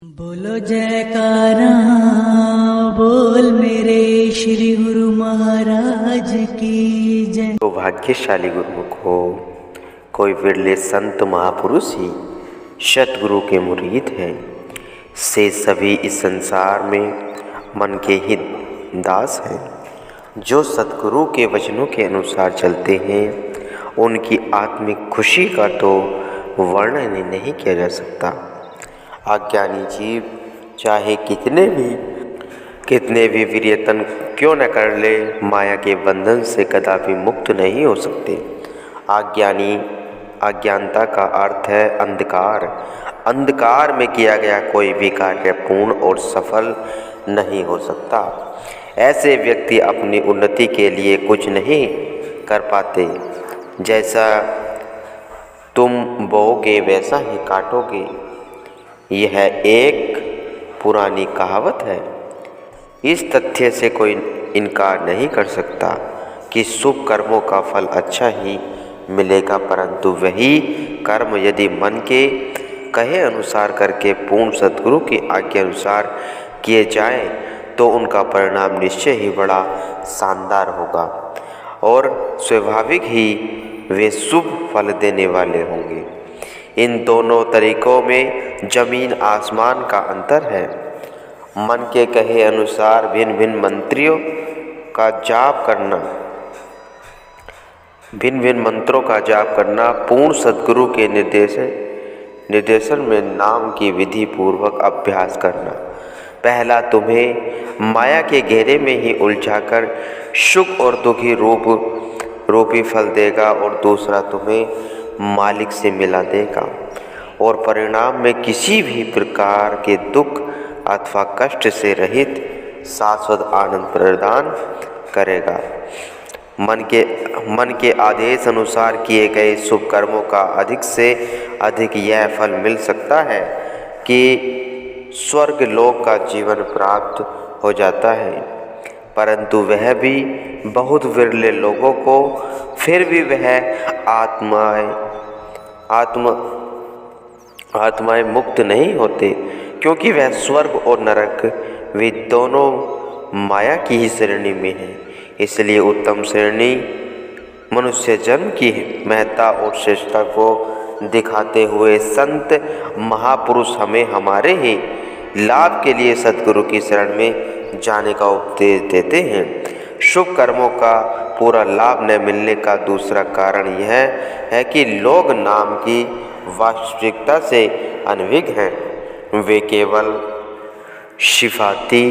बोलो जयकारा बोल मेरे श्री गुरु महाराज की जय। तो भाग्यशाली गुरुमुख हो, कोई विरले संत महापुरुष ही सतगुरु के मुरीद हैं। से सभी इस संसार में मन के ही दास हैं। जो सतगुरु के वचनों के अनुसार चलते हैं, उनकी आत्मिक खुशी का तो वर्णन नहीं किया जा सकता। अज्ञानी जीव चाहे कितने भी वीर्यतन क्यों न कर ले, माया के बंधन से कदापि मुक्त नहीं हो सकते। अज्ञानता का अर्थ है अंधकार। अंधकार में किया गया कोई भी कार्य पूर्ण और सफल नहीं हो सकता। ऐसे व्यक्ति अपनी उन्नति के लिए कुछ नहीं कर पाते। जैसा तुम बोओगे वैसा ही काटोगे, यह एक पुरानी कहावत है। इस तथ्य से कोई इनकार नहीं कर सकता कि शुभ कर्मों का फल अच्छा ही मिलेगा, परंतु वही कर्म यदि मन के कहे अनुसार करके पूर्ण सद्गुरु की आज्ञा अनुसार किए जाएं, तो उनका परिणाम निश्चय ही बड़ा शानदार होगा और स्वाभाविक ही वे शुभ फल देने वाले होंगे। इन दोनों तरीकों में जमीन आसमान का अंतर है। मन के कहे अनुसार भिन्न भिन्न मंत्रों का जाप करना, पूर्ण सद्गुरु के निर्देशन में नाम की विधि पूर्वक अभ्यास करना, पहला तुम्हें माया के घेरे में ही उलझाकर सुख और दुखी रूपी फल देगा और दूसरा तुम्हें मालिक से मिला देगा और परिणाम में किसी भी प्रकार के दुख अथवा कष्ट से रहित शाश्वत आनंद प्रदान करेगा। मन के आदेश अनुसार किए गए शुभ कर्मों का अधिक से अधिक यह फल मिल सकता है कि स्वर्ग लोक का जीवन प्राप्त हो जाता है, परंतु वह भी बहुत विरले लोगों को फिर भी वह आत्माएं मुक्त नहीं होते, क्योंकि वह स्वर्ग और नरक वे दोनों माया की ही श्रेणी में हैं। इसलिए उत्तम श्रेणी मनुष्य जन्म की महत्ता और श्रेष्ठता को दिखाते हुए संत महापुरुष हमें हमारे ही लाभ के लिए सद्गुरु की शरण में जाने का उपदेश देते हैं। शुभ कर्मों का पूरा लाभ न मिलने का दूसरा कारण यह है कि लोग नाम की वास्तविकता से अनभिज्ञ हैं। वे केवल सिफाती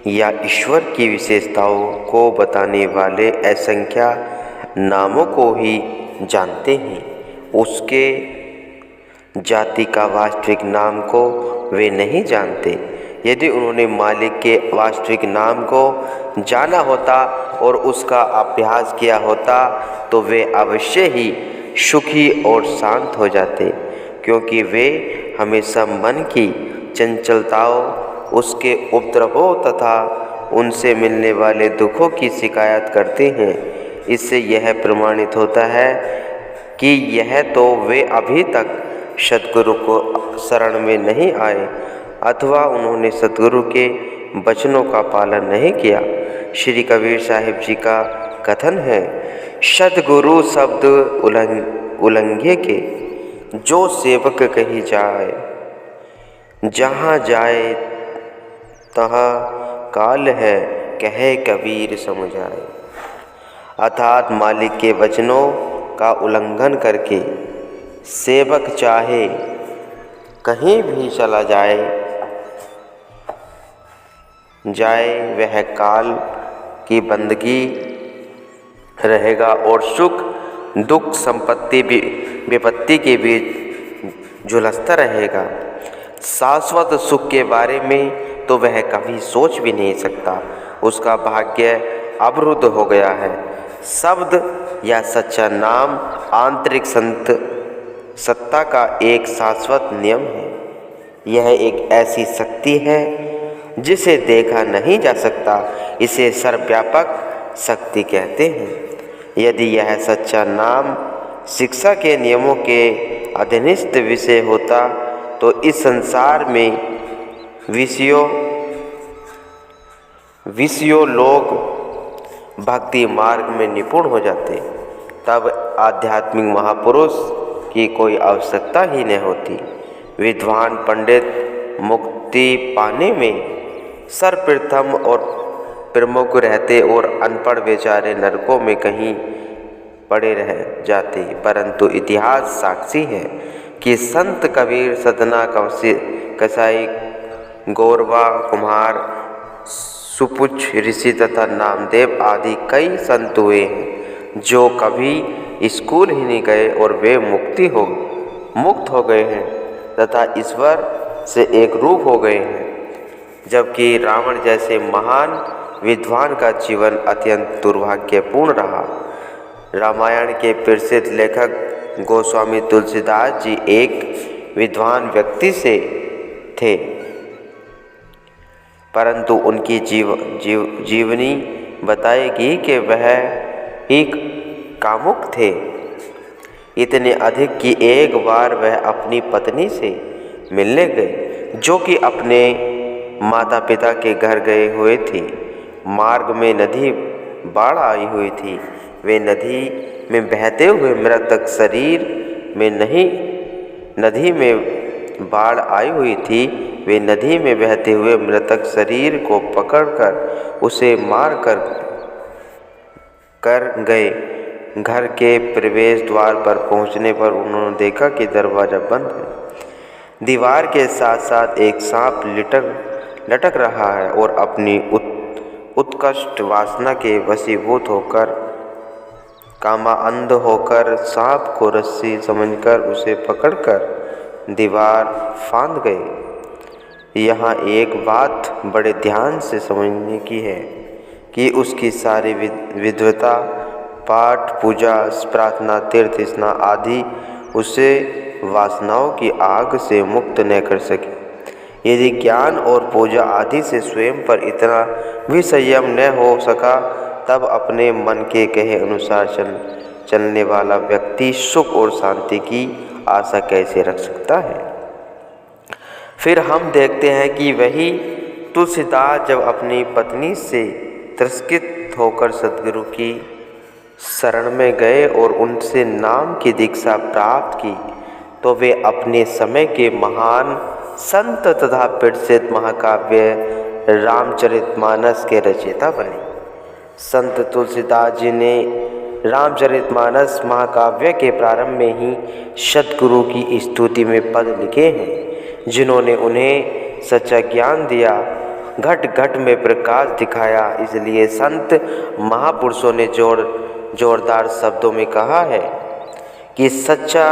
या ईश्वर की विशेषताओं को बताने वाले असंख्य नामों को ही जानते हैं। उसके जाति का वास्तविक नाम को वे नहीं जानते। यदि उन्होंने मालिक के वास्तविक नाम को जाना होता और उसका अभ्यास किया होता, तो वे अवश्य ही सुखी और शांत हो जाते, क्योंकि वे हमेशा मन की चंचलताओं, उसके उपद्रवों तथा उनसे मिलने वाले दुखों की शिकायत करते हैं। इससे यह प्रमाणित होता है कि यह तो वे अभी तक सद्गुरु को शरण में नहीं आए अथवा उन्होंने सद्गुरु के वचनों का पालन नहीं किया। श्री कबीर साहिब जी का कथन है, सद्गुरु शब्द उल्लंघे के जो सेवक कही जाए, जहाँ जाए तहाँ काल है, कहे कबीर समझाए। अर्थात मालिक के वचनों का उल्लंघन करके सेवक चाहे कहीं भी चला जाए वह काल की बंदगी रहेगा और सुख दुख संपत्ति विपत्ति के बीच झुलसता रहेगा। शाश्वत सुख के बारे में तो वह कभी सोच भी नहीं सकता। उसका भाग्य अवरुद्ध हो गया है। शब्द या सच्चा नाम आंतरिक सत्ता का एक शाश्वत नियम है। यह एक ऐसी शक्ति है जिसे देखा नहीं जा सकता। इसे सर्वव्यापक शक्ति कहते हैं। यदि यह सच्चा नाम शिक्षा के नियमों के अधीनस्थ विषय होता तो इस संसार में विषयों लोग भक्ति मार्ग में निपुण हो जाते, तब आध्यात्मिक महापुरुष की कोई आवश्यकता ही नहीं होती। विद्वान पंडित मुक्ति पाने में सर्वप्रथम और प्रमुख रहते और अनपढ़ बेचारे नरकों में कहीं पड़े रह जाते। परंतु इतिहास साक्षी है कि संत कबीर, सतना कसाई, गौरवा कुम्हार, सुपुच ऋषि तथा नामदेव आदि कई संत हुए हैं जो कभी स्कूल ही नहीं गए और वे मुक्त हो गए हैं तथा ईश्वर से एक रूप हो गए हैं। जबकि रावण जैसे महान विद्वान का जीवन अत्यंत दुर्भाग्यपूर्ण रहा। रामायण के प्रसिद्ध लेखक गोस्वामी तुलसीदास जी एक विद्वान व्यक्ति से थे, परंतु उनकी जीवनी बताएगी कि वह एक कामुक थे, इतने अधिक कि एक बार वह अपनी पत्नी से मिलने गए जो कि अपने माता पिता के घर गए हुए थे। मार्ग में नदी बाढ़ आई हुई थी। वे नदी में बहते हुए मृतक शरीर में नदी में बाढ़ आई हुई थी। वे नदी में बहते हुए मृतक शरीर को पकड़कर उसे मार कर गए। घर के प्रवेश द्वार पर पहुंचने पर उन्होंने देखा कि दरवाज़ा बंद है। दीवार के साथ साथ एक सांप लटक रहा है और अपनी उत्कष्ट वासना के वशीभूत होकर कामांध होकर सांप को रस्सी समझकर उसे पकड़कर दीवार फांद गए। यहाँ एक बात बड़े ध्यान से समझने की है कि उसकी सारी विद्वता, पाठ, पूजा, प्रार्थना, तीर्थ स्नान आदि उसे वासनाओं की आग से मुक्त न कर सके। यदि ज्ञान और पूजा आदि से स्वयं पर इतना भी संयम न हो सका, तब अपने मन के कहे अनुसार चलने वाला व्यक्ति सुख और शांति की आशा कैसे रख सकता है। फिर हम देखते हैं कि वही तुलसीदास जब अपनी पत्नी से तिरस्कृत होकर सद्गुरु की शरण में गए और उनसे नाम की दीक्षा प्राप्त की, तो वे अपने समय के महान संत तथा प्रसिद्ध महाकाव्य रामचरितमानस के रचयिता बने। संत तुलसीदास जी ने रामचरितमानस महाकाव्य के प्रारंभ में ही सद्गुरु की स्तुति में पद लिखे हैं, जिन्होंने उन्हें सच्चा ज्ञान दिया, घट घट में प्रकाश दिखाया। इसलिए संत महापुरुषों ने जोरदार शब्दों में कहा है कि सच्चा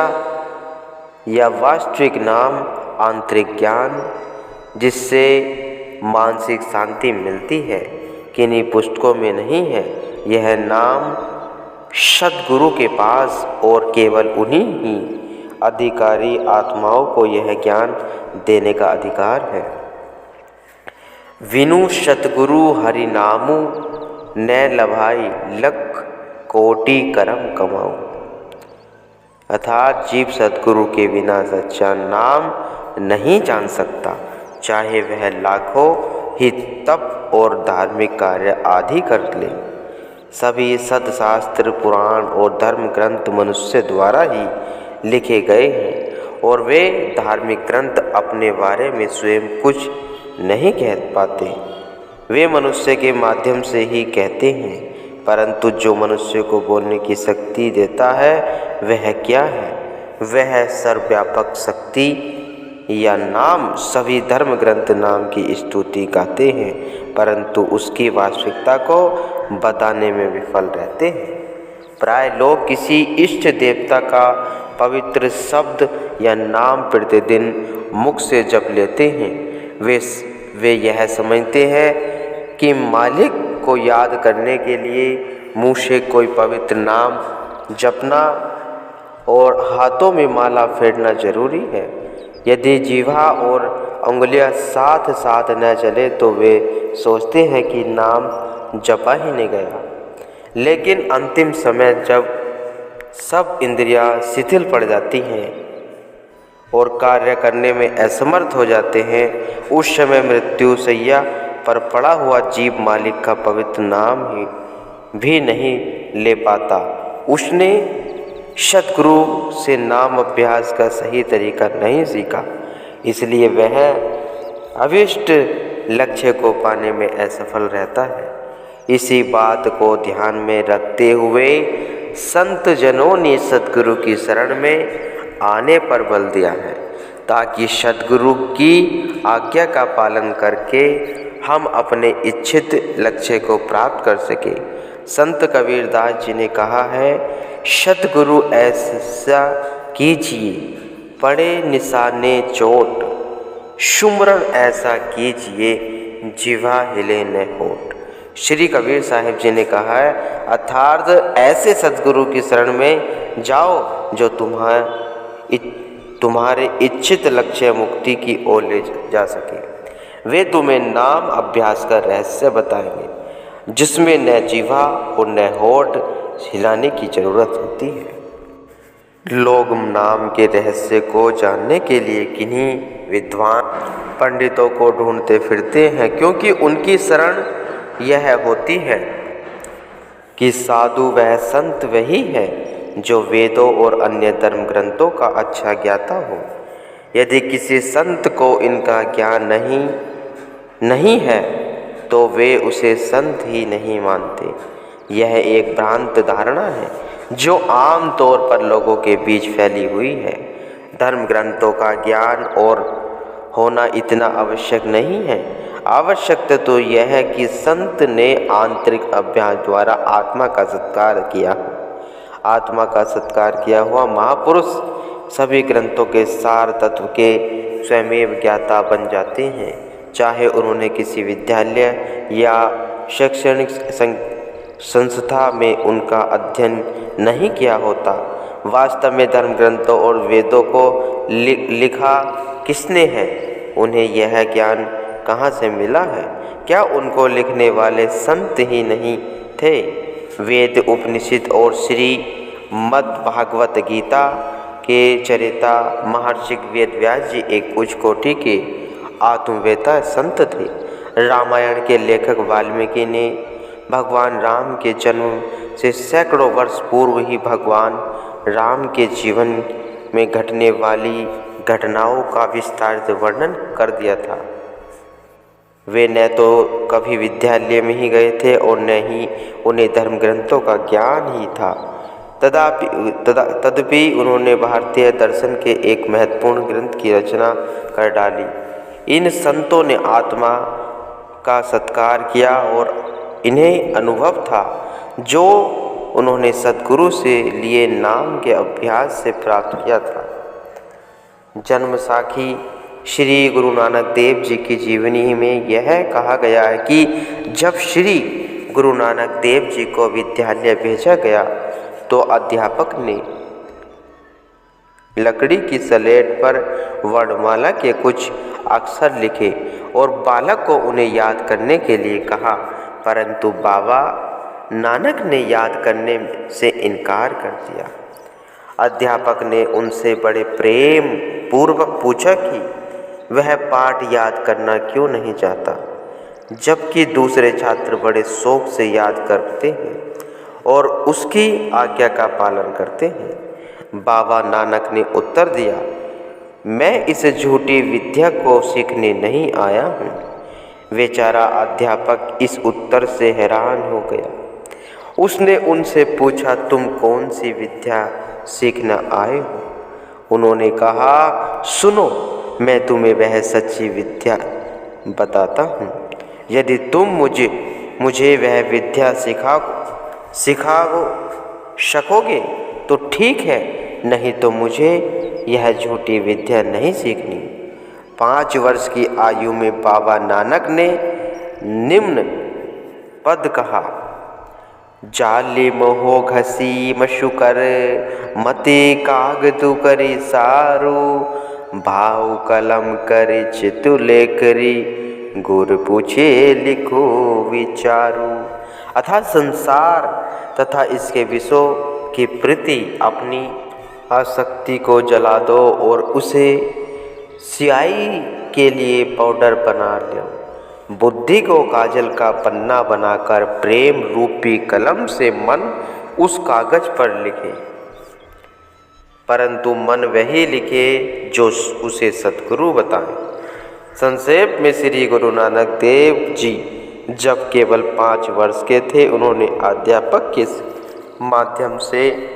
या वास्तविक नाम आंतरिक ज्ञान, जिससे मानसिक शांति मिलती है, किन्हीं पुस्तकों में नहीं है। यह नाम सद्गुरु के पास और केवल उन्हीं ही अधिकारी आत्माओं को यह ज्ञान देने का अधिकार है। विनु सतगुरु हरि नामु न लभाई लख कोटि करम कमाऊ। अर्थात जीव सद्गुरु के बिना सच्चा नाम नहीं जान सकता, चाहे वह लाखों ही तप और धार्मिक कार्य आदि कर ले। सभी सदशास्त्र, पुराण और धर्म ग्रंथ मनुष्य द्वारा ही लिखे गए हैं और वे धार्मिक ग्रंथ अपने बारे में स्वयं कुछ नहीं कह पाते। वे मनुष्य के माध्यम से ही कहते हैं, परंतु जो मनुष्य को बोलने की शक्ति देता है वह क्या है? वह सर्वव्यापक शक्ति या नाम। सभी धर्म ग्रंथ नाम की स्तुति गाते हैं, परंतु उसकी वास्तविकता को बताने में विफल रहते हैं। प्राय लोग किसी इष्ट देवता का पवित्र शब्द या नाम प्रतिदिन मुख से जप लेते हैं। वे यह समझते हैं कि मालिक को याद करने के लिए मुँह से कोई पवित्र नाम जपना और हाथों में माला फेरना जरूरी है। यदि जीवा और उंगलियां साथ साथ न चले तो वे सोचते हैं कि नाम जपा ही नहीं गया। लेकिन अंतिम समय जब सब इंद्रियां शिथिल पड़ जाती हैं और कार्य करने में असमर्थ हो जाते हैं, उस समय मृत्यु सैया पर पड़ा हुआ जीव मालिक का पवित्र नाम ही भी नहीं ले पाता। उसने सद्गुरु से नाम अभ्यास का सही तरीका नहीं सीखा, इसलिए वह अभिष्ट लक्ष्य को पाने में असफल रहता है। इसी बात को ध्यान में रखते हुए संत जनों ने सद्गुरु की शरण में आने पर बल दिया है, ताकि सद्गुरु की आज्ञा का पालन करके हम अपने इच्छित लक्ष्य को प्राप्त कर सके। संत कबीरदास जी ने कहा है, सद्गुरु ऐसा कीजिए पड़े निशाने चोट, सुमरन ऐसा कीजिए जिह्वा हिले न होठ। श्री कबीर साहिब जी ने कहा है, अर्थात ऐसे सद्गुरु की शरण में जाओ जो तुम्हारे इच्छित लक्ष्य मुक्ति की ओर ले जा सके। वे तुम्हें नाम अभ्यास का रहस्य बताएंगे, जिसमें न जीवा और न होठ हिलाने की जरूरत होती है। लोग नाम के रहस्य को जानने के लिए किन्हीं विद्वान पंडितों को ढूंढते फिरते हैं, क्योंकि उनकी शरण यह होती है कि साधु वह संत वही है जो वेदों और अन्य धर्म ग्रंथों का अच्छा ज्ञाता हो। यदि किसी संत को इनका ज्ञान नहीं है तो वे उसे संत ही नहीं मानते। यह एक भ्रांत धारणा है जो आम तौर पर लोगों के बीच फैली हुई है। धर्म ग्रंथों का ज्ञान और होना इतना आवश्यक नहीं है। आवश्यक तो यह है कि संत ने आंतरिक अभ्यास द्वारा आत्मा का सत्कार किया। आत्मा का सत्कार किया हुआ महापुरुष सभी ग्रंथों के सार तत्व के स्वयमेव ज्ञाता बन जाते हैं, चाहे उन्होंने किसी विद्यालय या शैक्षणिक संस्था में उनका अध्ययन नहीं किया होता। वास्तव में धर्म ग्रंथों और वेदों को लिखा किसने है? उन्हें यह ज्ञान कहाँ से मिला है? क्या उनको लिखने वाले संत ही नहीं थे? वेद, उपनिषद और श्रीमद् भागवत गीता के चरिता महर्षि वेद व्यास जी एक उच्च कोटि के आत्मवेता संत थे। रामायण के लेखक वाल्मीकि ने भगवान राम के जन्म से सैकड़ों वर्ष पूर्व ही भगवान राम के जीवन में घटने वाली घटनाओं का विस्तारित वर्णन कर दिया था। वे न तो कभी विद्यालय में ही गए थे और न ही उन्हें धर्म ग्रंथों का ज्ञान ही था। तदपि उन्होंने भारतीय दर्शन के एक महत्वपूर्ण ग्रंथ की रचना कर डाली। इन संतों ने आत्मा का सत्कार किया और इन्हें अनुभव था जो उन्होंने सद्गुरु से लिए नाम के अभ्यास से प्राप्त किया था। जन्म साखी श्री गुरु नानक देव जी की जीवनी में यह कहा गया है कि जब श्री गुरु नानक देव जी को विद्यालय भेजा गया तो अध्यापक ने लकड़ी की स्लेट पर वर्णमाला के कुछ अक्षर लिखे और बालक को उन्हें याद करने के लिए कहा, परंतु बाबा नानक ने याद करने से इनकार कर दिया। अध्यापक ने उनसे बड़े प्रेम पूर्वक पूछा कि वह पाठ याद करना क्यों नहीं चाहता, जबकि दूसरे छात्र बड़े शौक से याद करते हैं और उसकी आज्ञा का पालन करते हैं। बाबा नानक ने उत्तर दिया, मैं इस झूठी विद्या को सीखने नहीं आया हूँ। बेचारा अध्यापक इस उत्तर से हैरान हो गया। उसने उनसे पूछा, तुम कौन सी विद्या सीखना आए हो? उन्होंने कहा, सुनो, मैं तुम्हें वह सच्ची विद्या बताता हूँ। यदि तुम मुझे वह विद्या सिखा सकोगे तो ठीक है, नहीं तो मुझे यह झूठी विद्या नहीं सीखनी। 5 वर्ष की आयु में बाबा नानक ने निम्न पद कहा, जालिम हो घसी मशुकर मते कागदु करी सारू, भाव कलम करे चितु लेकरी, गुर पूछे लिखो विचारू। अर्थात संसार तथा इसके विषयों के प्रति अपनी आसक्ति को जला दो और उसे स्याही के लिए पाउडर बना लो। बुद्धि को काजल का पन्ना बनाकर प्रेम रूपी कलम से मन उस कागज पर लिखे, परंतु मन वही लिखे जो उसे सद्गुरु बताए। संक्षेप में श्री गुरु नानक देव जी जब केवल 5 वर्ष के थे, उन्होंने अध्यापक के माध्यम से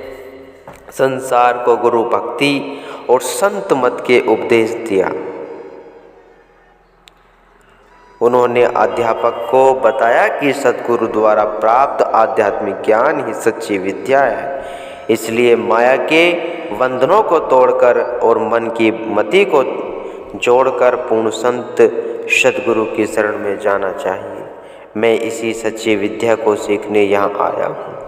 संसार को गुरु भक्ति और संत मत के उपदेश दिया। उन्होंने अध्यापक को बताया कि सद्गुरु द्वारा प्राप्त आध्यात्मिक ज्ञान ही सच्ची विद्या है। इसलिए माया के बंधनों को तोड़कर और मन की मति को जोड़कर पूर्ण संत सद्गुरु की शरण में जाना चाहिए। मैं इसी सच्ची विद्या को सीखने यहाँ आया हूँ।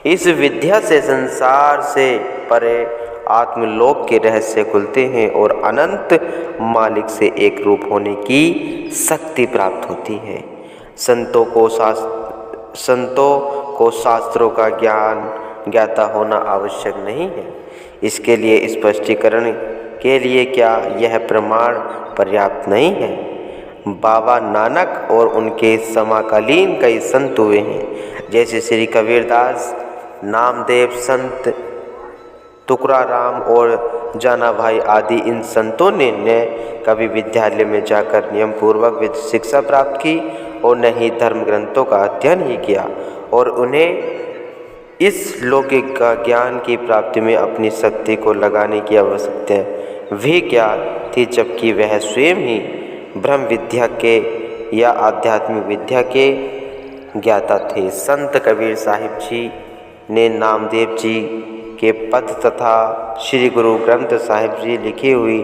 इस विद्या से संसार से परे आत्मलोक के रहस्य खुलते हैं और अनंत मालिक से एक रूप होने की शक्ति प्राप्त होती है। संतों को शास्त्रों का ज्ञाता होना आवश्यक नहीं है। इसके लिए स्पष्टीकरण के लिए क्या यह प्रमाण पर्याप्त नहीं है? बाबा नानक और उनके समकालीन कई संत हुए हैं, जैसे श्री कबीरदास, नामदेव, संत तुकाराम और जाना भाई आदि। इन संतों ने न कभी विद्यालय में जाकर नियम पूर्वक शिक्षा प्राप्त की और न ही धर्म ग्रंथों का अध्ययन ही किया, और उन्हें इस लौकिक का ज्ञान की प्राप्ति में अपनी शक्ति को लगाने की आवश्यकता भी क्या थी, जबकि वह स्वयं ही ब्रह्म विद्या के या आध्यात्मिक विद्या के ज्ञाता थे। संत कबीर साहिब जी ने नामदेव जी के पद तथा श्री गुरु ग्रंथ साहिब जी लिखी हुई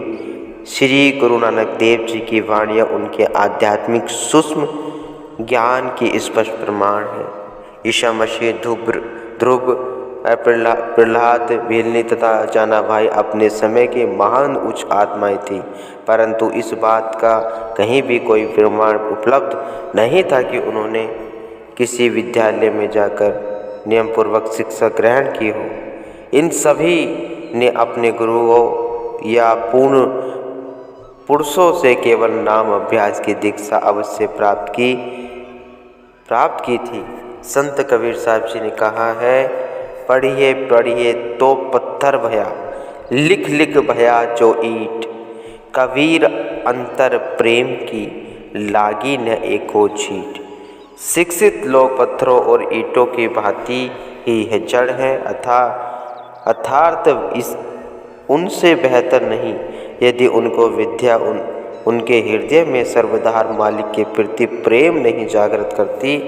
श्री गुरु नानक देव जी की वाणियाँ उनके आध्यात्मिक सूक्ष्म ज्ञान की स्पष्ट प्रमाण है। ईसा मसीह, ध्रुव, प्रहलाद, भिलनी तथा जाना भाई अपने समय के महान उच्च आत्माएं थी, परंतु इस बात का कहीं भी कोई प्रमाण उपलब्ध नहीं था कि उन्होंने किसी विद्यालय में जाकर नियम पूर्वक शिक्षा ग्रहण की हो। इन सभी ने अपने गुरुओं या पूर्ण पुरुषों से केवल नाम अभ्यास की दीक्षा अवश्य प्राप्त की थी। संत कबीर साहब जी ने कहा है, पढ़िए पढ़िए तो पत्थर भया, लिख लिख भया जो ईट, कबीर अंतर प्रेम की लागी न एको छीट। शिक्षित लोग पत्थरों और ईंटों की भांति ही है, जड़ है अर्थात उनसे बेहतर नहीं। यदि उनको विद्या उनके हृदय में सर्वधार मालिक के प्रति प्रेम नहीं जागृत करती,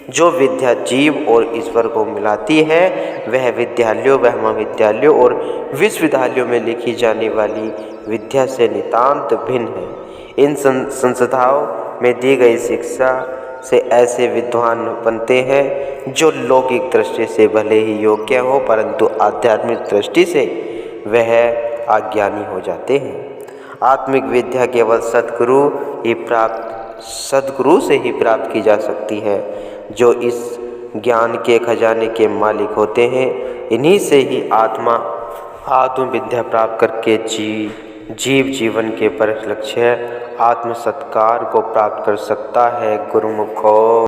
जो विद्या जीव और ईश्वर को मिलाती है, वह विद्यालयों व महाविद्यालयों और विश्वविद्यालयों में लिखी जाने वाली विद्या से नितांत भिन्न है। इन संस्थाओं में दी गई शिक्षा से ऐसे विद्वान बनते हैं जो लौकिक दृष्टि से भले ही योग्य हो, परंतु आध्यात्मिक दृष्टि से वह अज्ञानी हो जाते हैं। आत्मिक विद्या केवल सद्गुरु से ही प्राप्त की जा सकती है, जो इस ज्ञान के खजाने के मालिक होते हैं। इन्हीं से ही आत्म विद्या प्राप्त करके जीव जीवन के पर लक्ष्य आत्म सत्कार को प्राप्त कर सकता है। गुरुमुखो